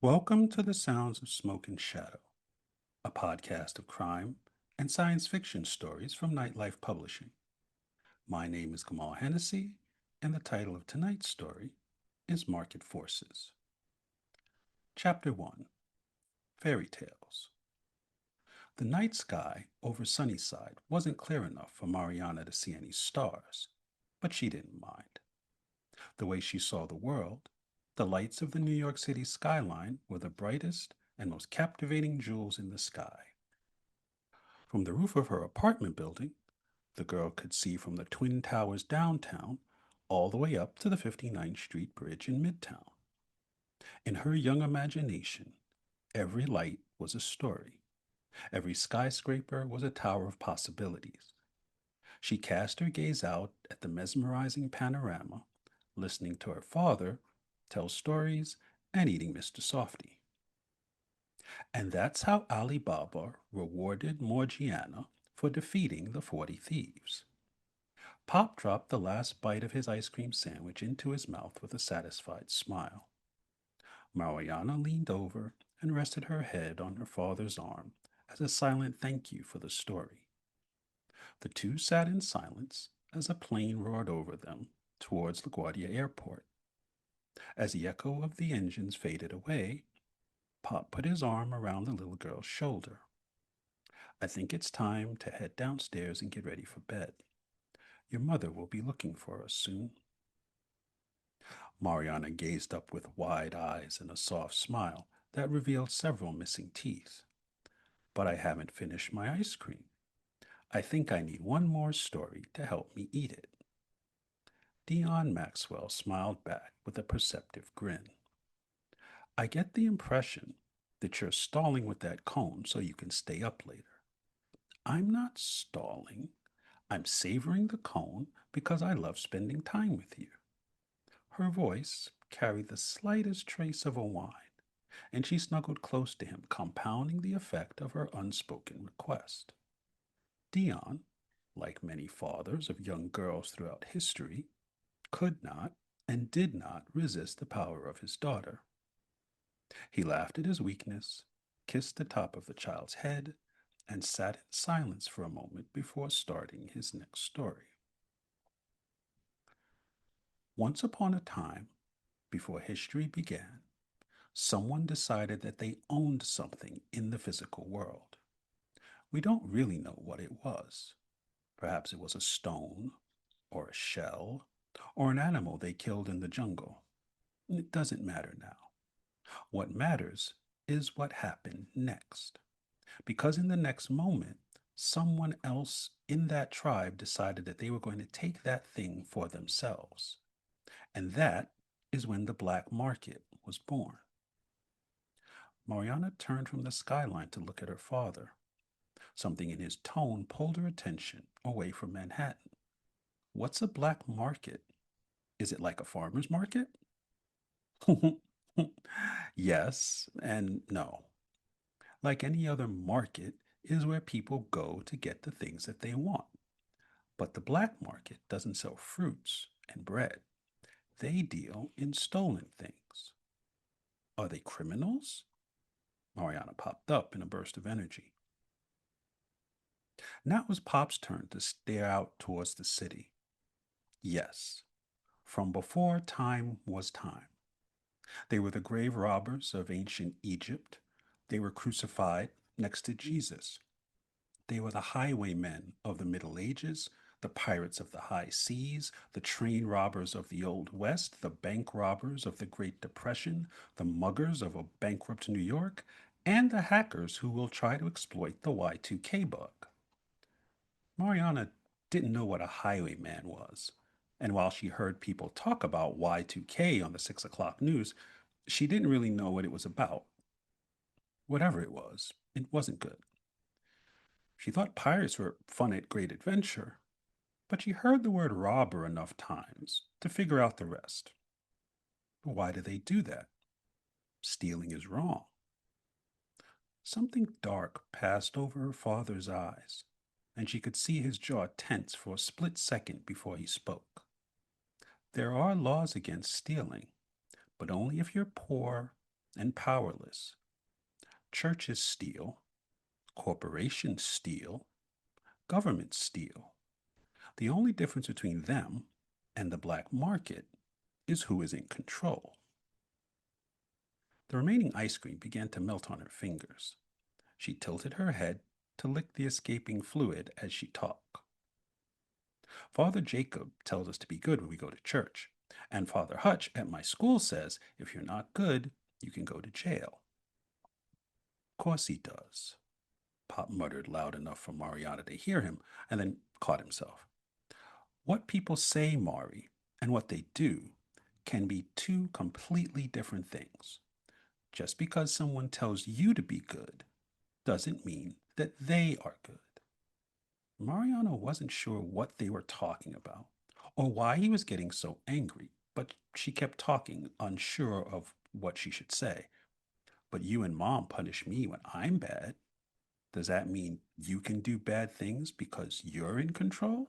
Welcome to the Sounds of Smoke and Shadow, a podcast of crime and science fiction stories from Nightlife Publishing. My name is Kamal Hennessy, and the title of tonight's story is Market Forces. Chapter 1: Fairy Tales. The night sky over Sunnyside wasn't clear enough for Mariana to see any stars, but she didn't mind. The way she saw the world, the lights of the New York City skyline were the brightest and most captivating jewels in the sky. From the roof of her apartment building, the girl could see from the Twin Towers downtown all the way up to the 59th Street Bridge in Midtown. In her young imagination, every light was a story. Every skyscraper was a tower of possibilities. She cast her gaze out at the mesmerizing panorama, listening to her father tell stories and eating Mr. Softy. And that's how Ali Baba rewarded Morgiana for defeating the 40 thieves. Pop dropped the last bite of his ice cream sandwich into his mouth with a satisfied smile. Mariana leaned over and rested her head on her father's arm as a silent thank you for the story. The two sat in silence as a plane roared over them towards LaGuardia Airport. As the echo of the engines faded away, Pop put his arm around the little girl's shoulder. I think it's time to head downstairs and get ready for bed. Your mother will be looking for us soon. Mariana gazed up with wide eyes and a soft smile that revealed several missing teeth. But I haven't finished my ice cream. I think I need one more story to help me eat it. Dion Maxwell smiled back with a perceptive grin. I get the impression that you're stalling with that cone so you can stay up later. I'm not stalling. I'm savoring the cone because I love spending time with you. Her voice carried the slightest trace of a whine, and she snuggled close to him, compounding the effect of her unspoken request. Dion, like many fathers of young girls throughout history, could not and did not resist the power of his daughter. He laughed at his weakness, kissed the top of the child's head, and sat in silence for a moment before starting his next story. Once upon a time, before history began, someone decided that they owned something in the physical world. We don't really know what it was. Perhaps it was a stone, or a shell, or an animal they killed in the jungle. It doesn't matter now. What matters is what happened next. Because in the next moment, someone else in that tribe decided that they were going to take that thing for themselves. And that is when the black market was born. Mariana turned from the skyline to look at her father. Something in his tone pulled her attention away from Manhattan. What's a black market? Is it like a farmer's market? Yes and no. Like any other market, is where people go to get the things that they want. But the black market doesn't sell fruits and bread. They deal in stolen things. Are they criminals? Mariana popped up in a burst of energy. Now it was Pop's turn to stare out towards the city. Yes, from before time was time. They were the grave robbers of ancient Egypt. They were crucified next to Jesus. They were the highwaymen of the Middle Ages, the pirates of the high seas, the train robbers of the Old West, the bank robbers of the Great Depression, the muggers of a bankrupt New York, and the hackers who will try to exploit the Y2K bug. Mariana didn't know what a highwayman was, and while she heard people talk about Y2K on the 6 o'clock news, she didn't really know what it was about. Whatever it wasn't good. She thought pirates were fun at great adventure, but she heard the word robber enough times to figure out the rest. But why do they do that? Stealing is wrong. Something dark passed over her father's eyes, and she could see his jaw tense for a split second before he spoke. There are laws against stealing, but only if you're poor and powerless. Churches steal, corporations steal, governments steal. The only difference between them and the black market is who is in control. The remaining ice cream began to melt on her fingers. She tilted her head to lick the escaping fluid as she talked. Father Jacob tells us to be good when we go to church, and Father Hutch at my school says if you're not good, you can go to jail. Course he does. Pop muttered loud enough for Mariana to hear him, and then caught himself. What people say, Mari, and what they do can be two completely different things. Just because someone tells you to be good doesn't mean that they are good. Mariana wasn't sure what they were talking about or why he was getting so angry, but she kept talking, unsure of what she should say. But you and Mom punish me when I'm bad. Does that mean you can do bad things because you're in control?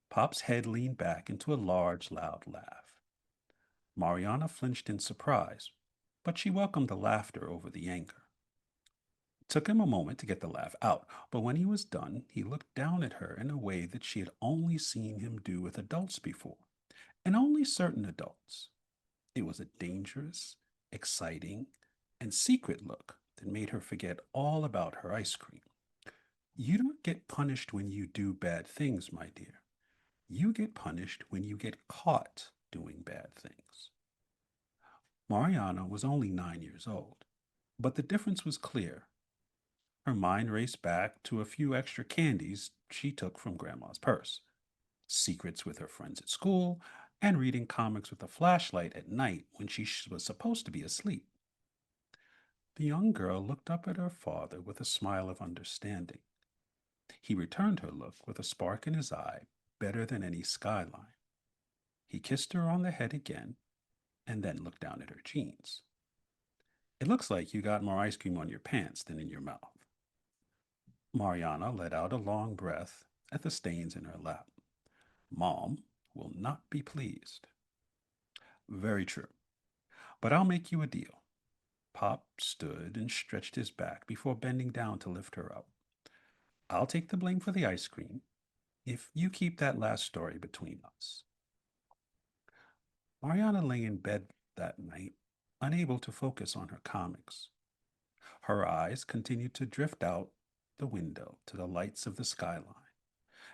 Pop's head leaned back into a large, loud laugh. Mariana flinched in surprise, but she welcomed the laughter over the anger. It took him a moment to get the laugh out, but when he was done, he looked down at her in a way that she had only seen him do with adults before, and only certain adults. It was a dangerous, exciting, and secret look that made her forget all about her ice cream. You don't get punished when you do bad things, my dear. You get punished when you get caught doing bad things. Mariana was only 9 years old, but the difference was clear. Her mind raced back to a few extra candies she took from Grandma's purse, secrets with her friends at school, and reading comics with a flashlight at night when she was supposed to be asleep. The young girl looked up at her father with a smile of understanding. He returned her look with a spark in his eye better than any skyline. He kissed her on the head again and then looked down at her jeans. It looks like you got more ice cream on your pants than in your mouth. Mariana let out a long breath at the stains in her lap. Mom will not be pleased. Very true. But I'll make you a deal. Pop stood and stretched his back before bending down to lift her up. I'll take the blame for the ice cream if you keep that last story between us. Mariana lay in bed that night, unable to focus on her comics. Her eyes continued to drift out the window to the lights of the skyline.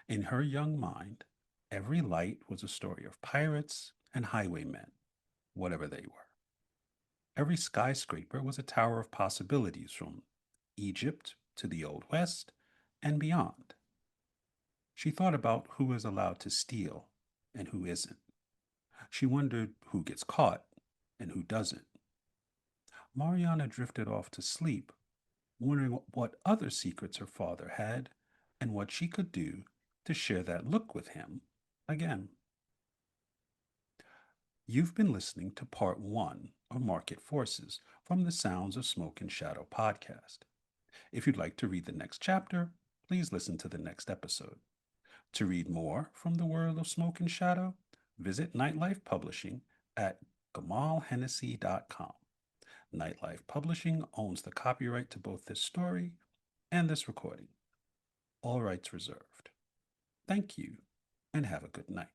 In her young mind, every light was a story of pirates and highwaymen, whatever they were. Every skyscraper was a tower of possibilities from Egypt to the Old West and beyond. She thought about who is allowed to steal and who isn't. She wondered who gets caught and who doesn't. Mariana drifted off to sleep, wondering what other secrets her father had and what she could do to share that look with him again. You've been listening to part one of Market Forces from the Sounds of Smoke and Shadow podcast. If you'd like to read the next chapter, please listen to the next episode. To read more from the world of Smoke and Shadow, visit Nightlife Publishing at GamalHennessy.com. Nightlife Publishing owns the copyright to both this story and this recording. All rights reserved. Thank you, and have a good night.